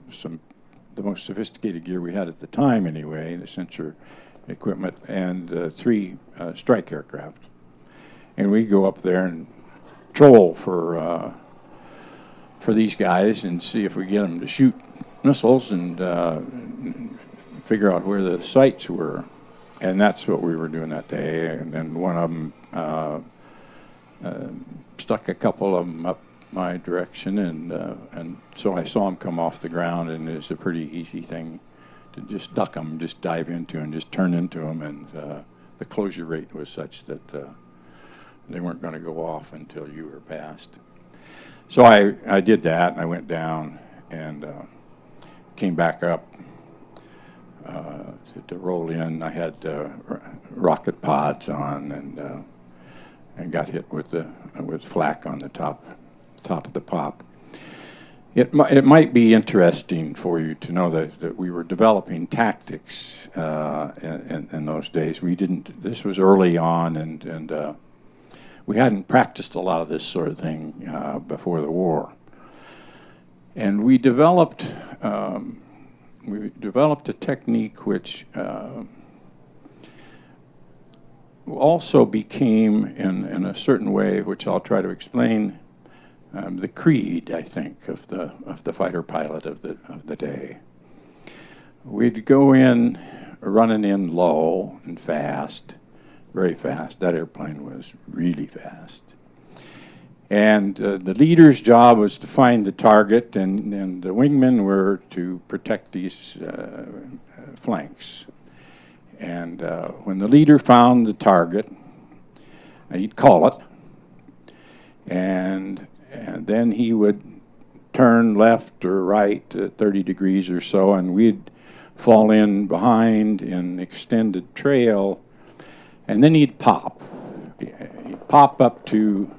most sophisticated gear we had at the time, anyway, the sensor equipment, and 3 strike aircraft. And we'd go up there and troll for these guys and see if we get them to shoot missiles and figure out where the sites were. And that's what we were doing that day. And then one of them stuck a couple of them up my direction, and so I saw them come off the ground, and it's a pretty easy thing to just duck them, just dive into and just turn into them, and the closure rate was such that they weren't going to go off until you were passed. So I did that, and I went down and came back up to roll in. I had rocket pods on, and got hit with flak on the top of the pop. It might be interesting for you to know that we were developing tactics in those days. This was early on, and we hadn't practiced a lot of this sort of thing before the war. And we developed a technique which also became, in a certain way, which I'll try to explain, the creed, I think, of the fighter pilot of the day. We'd go in, running in low and fast, very fast. That airplane was really fast. And the leader's job was to find the target, and the wingmen were to protect these flanks. And when the leader found the target, he'd call it, and then he would turn left or right 30 degrees or so, and we'd fall in behind in extended trail, and then he'd pop. He'd pop up to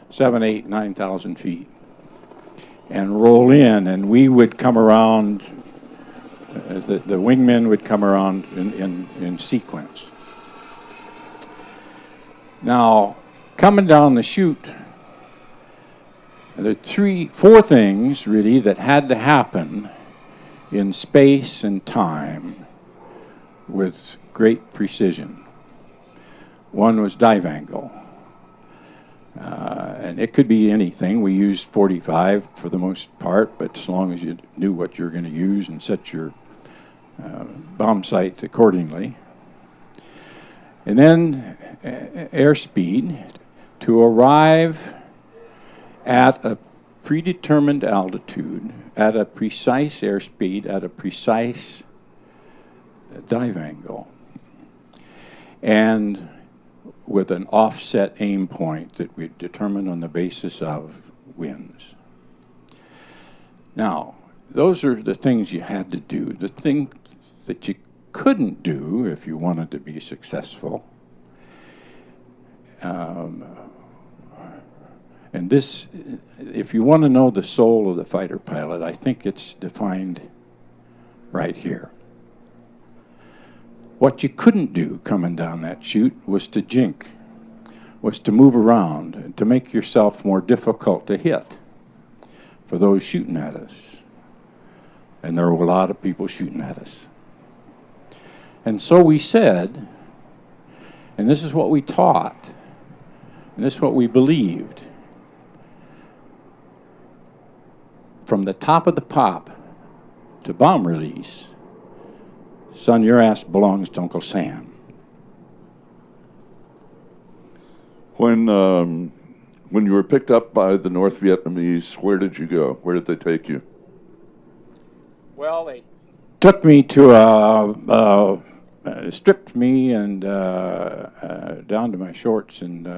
7,000, 8,000, 9,000 feet and roll in, and we would come around, the wingmen would come around in sequence. Now, coming down the chute, there are 4 things, really, that had to happen in space and time with great precision. One was dive angle. And it could be anything. We used 45 for the most part, but as long as you knew what you were going to use and set your bomb sight accordingly. And then airspeed to arrive at a predetermined altitude, at a precise airspeed, at a precise dive angle, and with an offset aim point that we determined on the basis of winds. Now, those are the things you had to do. The thing that you couldn't do if you wanted to be successful, and this, if you want to know the soul of the fighter pilot, I think it's defined right here. What you couldn't do coming down that chute was to jink, was to move around, and to make yourself more difficult to hit for those shooting at us. And there were a lot of people shooting at us. And so we said, and this is what we taught, and this is what we believed, from the top of the pop to bomb release, son, your ass belongs to Uncle Sam. When you were picked up by the North Vietnamese, where did you go? Where did they take you? Well, they took me to stripped me and down to my shorts and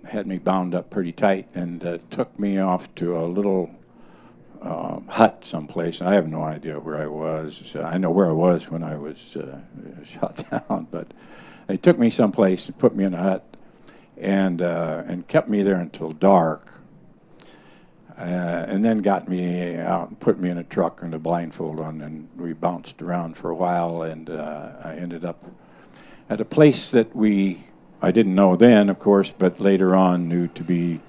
had me bound up pretty tight and took me off to a little hut someplace. I have no idea where I was. I know where I was when I was shot down, but they took me someplace and put me in a hut and kept me there until dark, and then got me out and put me in a truck and a blindfold on, and we bounced around for a while, and I ended up at a place that I didn't know then, of course, but later on knew to be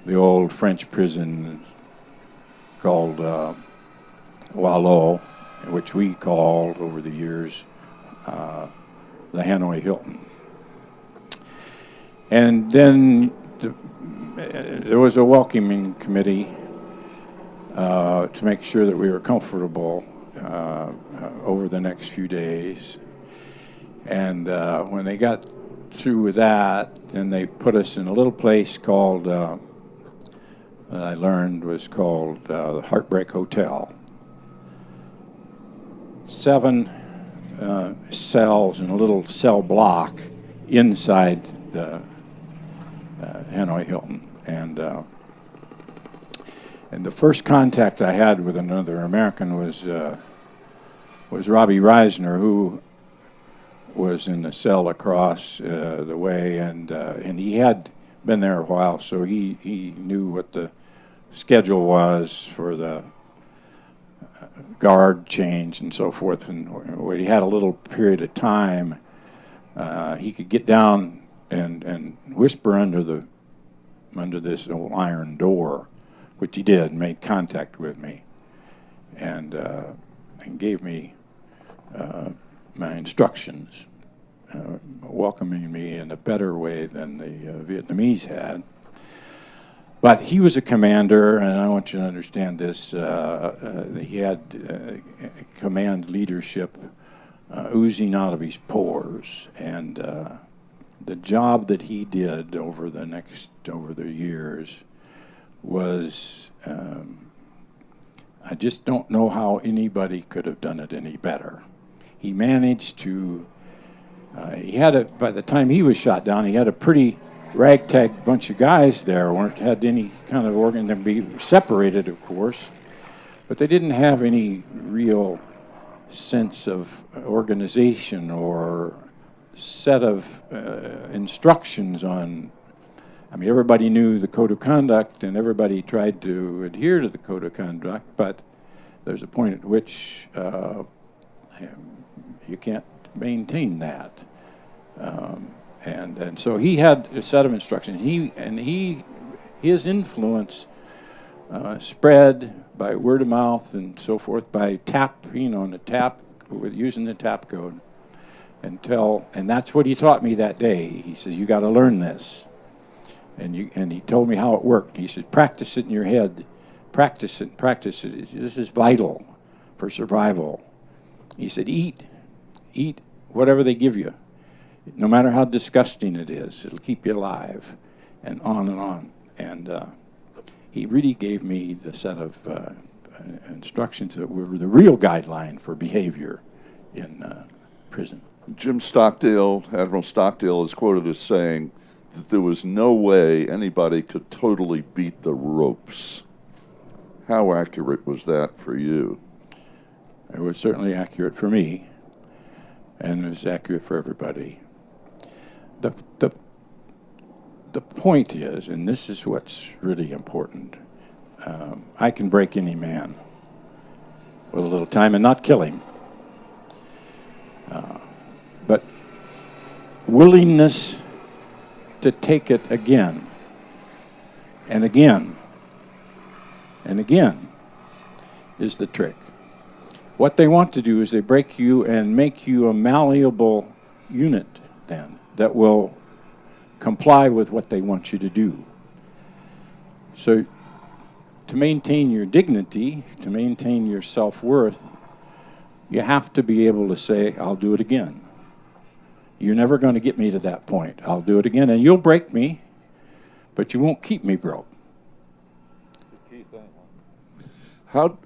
the old French prison called Wallow, which we called over the years the Hanoi Hilton. And then there was a welcoming committee to make sure that we were comfortable over the next few days. And when they got through with that, then they put us in a little place called, that I learned was called the Heartbreak Hotel. 7 cells in a little cell block inside the Hanoi Hilton. And the first contact I had with another American was Robbie Reisner, who was in the cell across the way, and he had been there a while, so he knew what the schedule was for the guard change and so forth. And when he had a little period of time, he could get down and whisper under this old iron door, which he did, and made contact with me, and gave me my instructions, welcoming me in a better way than the Vietnamese had. But he was a commander, and I want you to understand this, he had command leadership oozing out of his pores, and the job that he did over the years was, I just don't know how anybody could have done it any better. He managed to, by the time he was shot down, he had a pretty ragtag bunch of guys there, had any kind of organ, they'd be separated, of course, but they didn't have any real sense of organization or set of instructions on. I mean, everybody knew the code of conduct and everybody tried to adhere to the code of conduct, but there's a point at which you can't maintain that. And so he had a set of instructions. His influence spread by word of mouth and so forth, by on the tap, using the tap code, and that's what he taught me that day. He says, you got to learn this, and he told me how it worked. He said, practice it in your head, practice it. This is vital for survival. He said, eat whatever they give you. No matter how disgusting it is, it'll keep you alive, and on and on. And he really gave me the set of instructions that were the real guideline for behavior in prison. Jim Stockdale, Admiral Stockdale, is quoted as saying that there was no way anybody could totally beat the ropes. How accurate was that for you? It was certainly accurate for me, and it was accurate for everybody. The point is, and this is what's really important, I can break any man with a little time and not kill him. But willingness to take it again and again and again is the trick. What they want to do is they break you and make you a malleable unit then that will comply with what they want you to do. So to maintain your dignity, to maintain your self-worth, you have to be able to say, I'll do it again. You're never going to get me to that point. I'll do it again, and you'll break me, but you won't keep me broke. How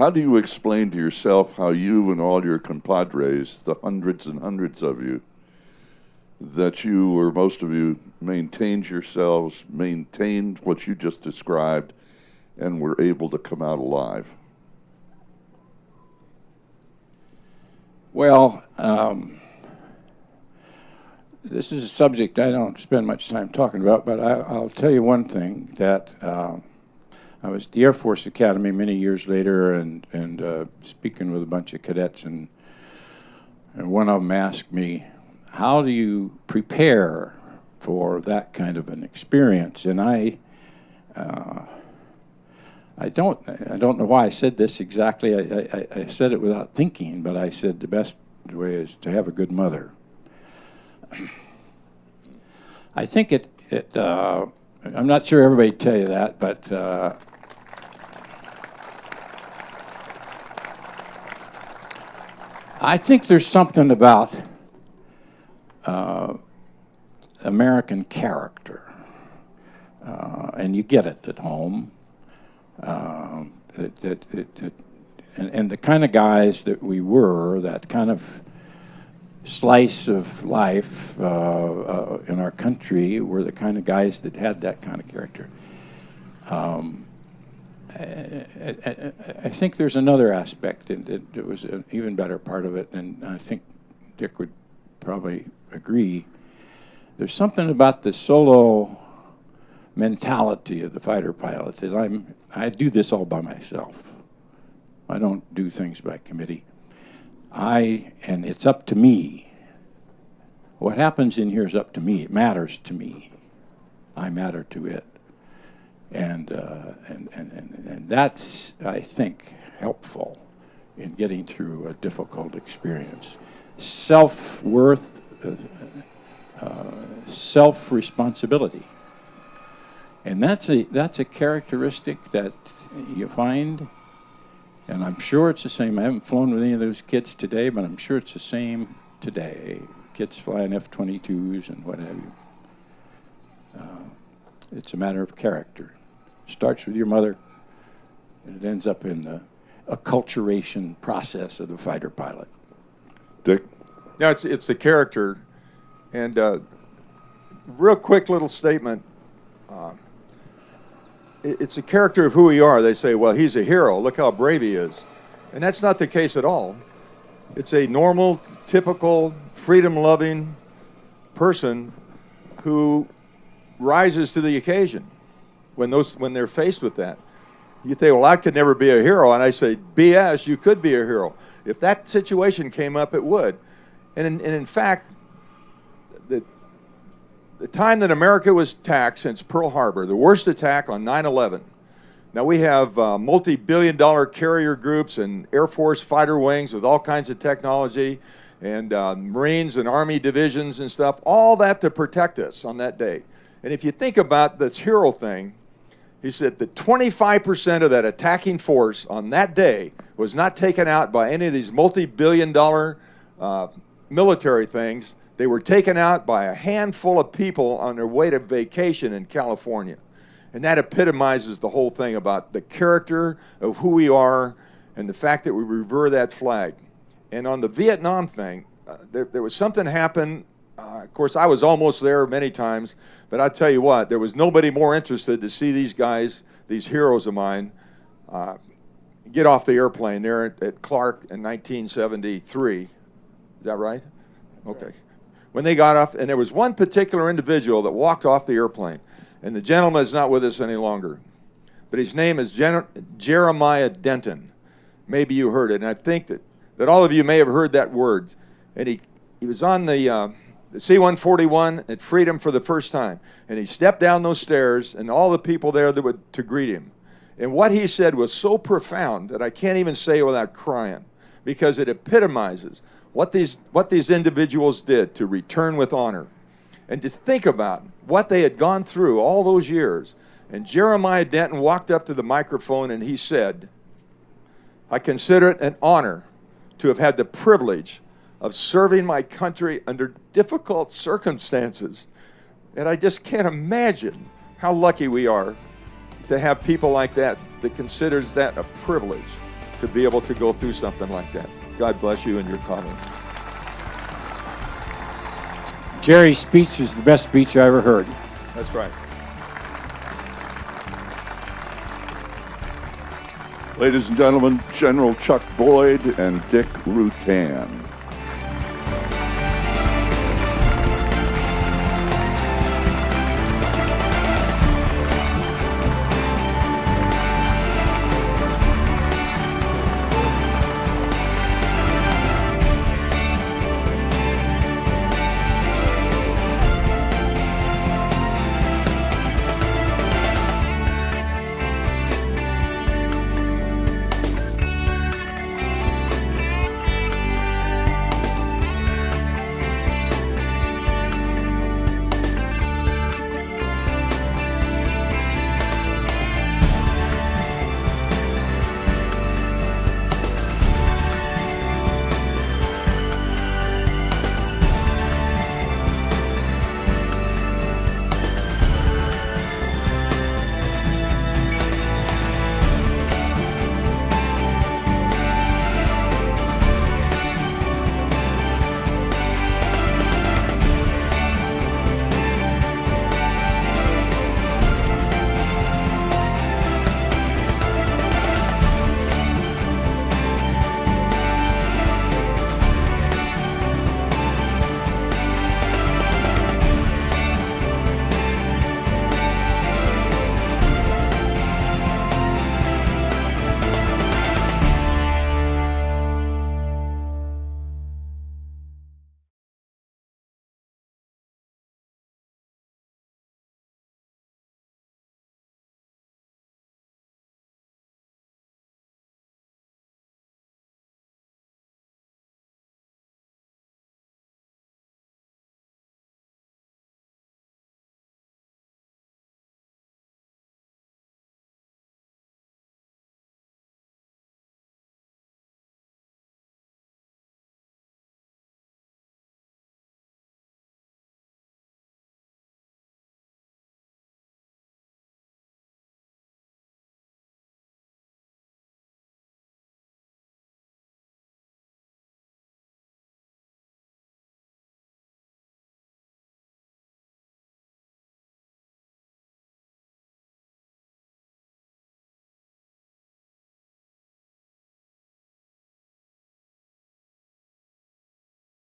do you explain to yourself how you and all your compadres, the hundreds and hundreds of you, that you, or most of you, maintained yourselves, maintained what you just described, and were able to come out alive? Well, this is a subject I don't spend much time talking about, but I'll tell you one thing, that I was at the Air Force Academy many years later and speaking with a bunch of cadets, and one of them asked me, how do you prepare for that kind of an experience? And I don't know why I said this exactly. I said it without thinking, but I said the best way is to have a good mother. I think I'm not sure everybody tell you that, but I think there's something about American character, and you get it at home. And the kind of guys that we were, that kind of slice of life in our country, were the kind of guys that had that kind of character. I think there's another aspect, and it was an even better part of it, and I think Dick would probably agree. There's something about the solo mentality of the fighter pilot that I do this all by myself. I don't do things by committee. And it's up to me. What happens in here is up to me. It matters to me. I matter to it. And that's, I think, helpful in getting through a difficult experience. Self-worth, self-responsibility. And that's a characteristic that you find, and I'm sure it's the same. I haven't flown with any of those kids today, but I'm sure it's the same today. Kids flying F-22s and what have you. It's a matter of character. It starts with your mother, and it ends up in the acculturation process of the fighter pilot. Dick? No, it's the character. And real quick little statement. It's a character of who we are. They say, well, he's a hero. Look how brave he is. And that's not the case at all. It's a normal, typical, freedom-loving person who rises to the occasion when they're faced with that. You think, well, I could never be a hero. And I say, BS, you could be a hero. If that situation came up, it would. And in fact, the time that America was attacked since Pearl Harbor, the worst attack on 9/11. Now we have multi-billion-dollar carrier groups and Air Force fighter wings with all kinds of technology, and Marines and Army divisions and stuff, all that to protect us on that day. And if you think about this hero thing, he said that 25% of that attacking force on that day was not taken out by any of these multi-billion-dollar military things They were taken out by a handful of people on their way to vacation in California. And that epitomizes the whole thing about the character of who we are and the fact that we revere that flag. And on the Vietnam thing, there was something happened. Of course, I was almost there many times, but I tell you what, there was nobody more interested to see these guys, these heroes of mine, get off the airplane there at Clark in 1973. Is that right? Okay. When they got off, and there was one particular individual that walked off the airplane, and the gentleman is not with us any longer, but his name is Jeremiah Denton. Maybe you heard it, and I think that all of you may have heard that word. And he was on the C-141 at Freedom for the first time, and he stepped down those stairs, and all the people there that would to greet him. And what he said was so profound that I can't even say it without crying, because it epitomizes what these individuals did to return with honor, and to think about what they had gone through all those years. And Jeremiah Denton walked up to the microphone and he said, "I consider it an honor to have had the privilege of serving my country under difficult circumstances." And I just can't imagine how lucky we are to have people like that considers that a privilege to be able to go through something like that. God bless you and your comments. Jerry's speech is the best speech I ever heard. That's right. Ladies and gentlemen, General Chuck Boyd and Dick Rutan.